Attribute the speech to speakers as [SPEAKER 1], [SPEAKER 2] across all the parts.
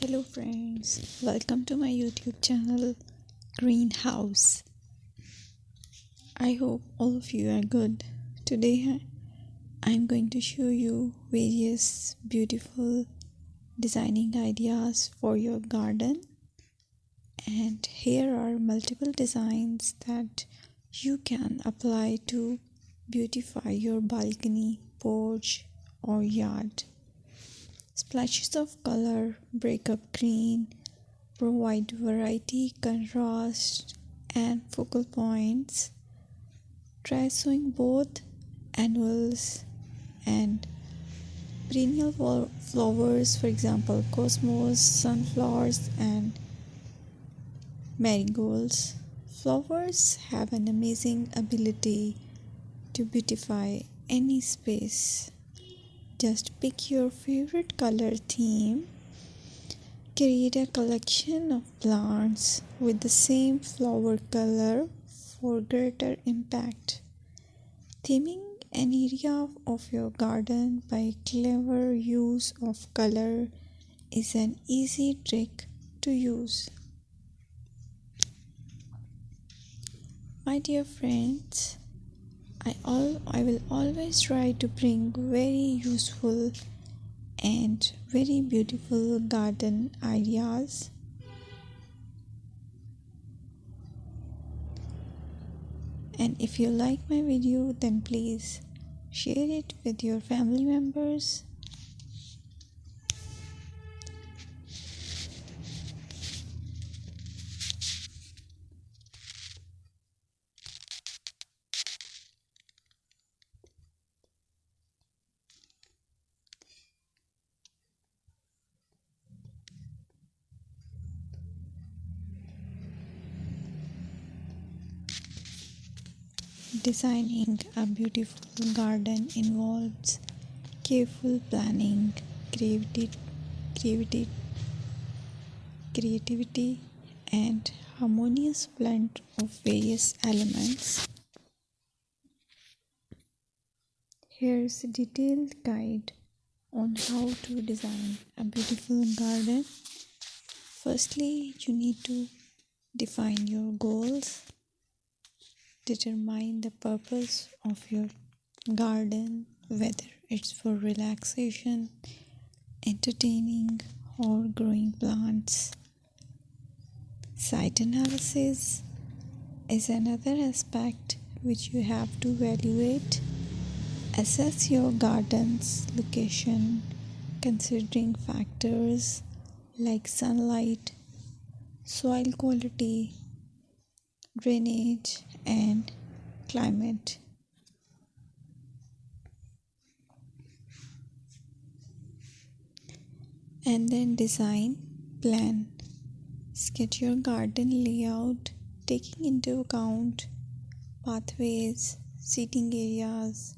[SPEAKER 1] Hello friends, welcome to my YouTube channel Greenhouse. I hope all of you are good. Today I'm going to show you various beautiful designing ideas for your garden, and here are multiple designs that you can apply to beautify your balcony, porch or yard. Splashes of color break up green, provide variety, contrast, and focal points. Try sowing both annuals and perennial flowers, for example, cosmos, sunflowers, and marigolds. Flowers have an amazing ability to beautify any space. Just pick your favorite color theme. Create a collection of plants with the same flower color for greater impact. Theming an area of your garden by clever use of color is an easy trick to use. My dear friends, I will always try to bring very useful and very beautiful garden ideas. And if you like my video, then please share it with your family members. Designing a beautiful garden involves careful planning, creativity, and harmonious blend of various elements. Here's a detailed guide on how to design a beautiful garden. Firstly, you need to define your goals. Determine the purpose of your garden, whether it's for relaxation, entertaining, or growing plants. Site analysis is another aspect which you have to evaluate. Assess your garden's location, considering factors like sunlight, soil quality, drainage, and climate. And then design, plan. Sketch your garden layout, taking into account pathways, seating areas,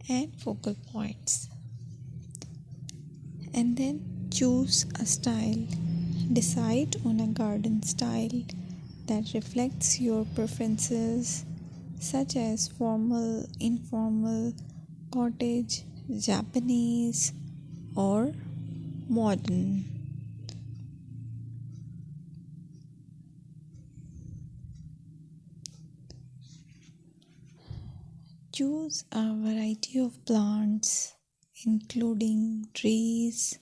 [SPEAKER 1] and focal points. And then choose a style. Decide on a garden style that reflects your preferences, such as formal, informal, cottage, Japanese, or modern. Choose a variety of plants, including trees,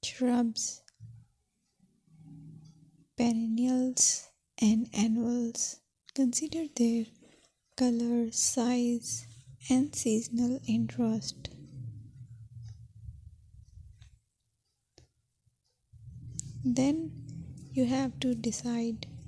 [SPEAKER 1] shrubs, perennials, and annuals. Consider their color, size, and seasonal interest. Then you have to decide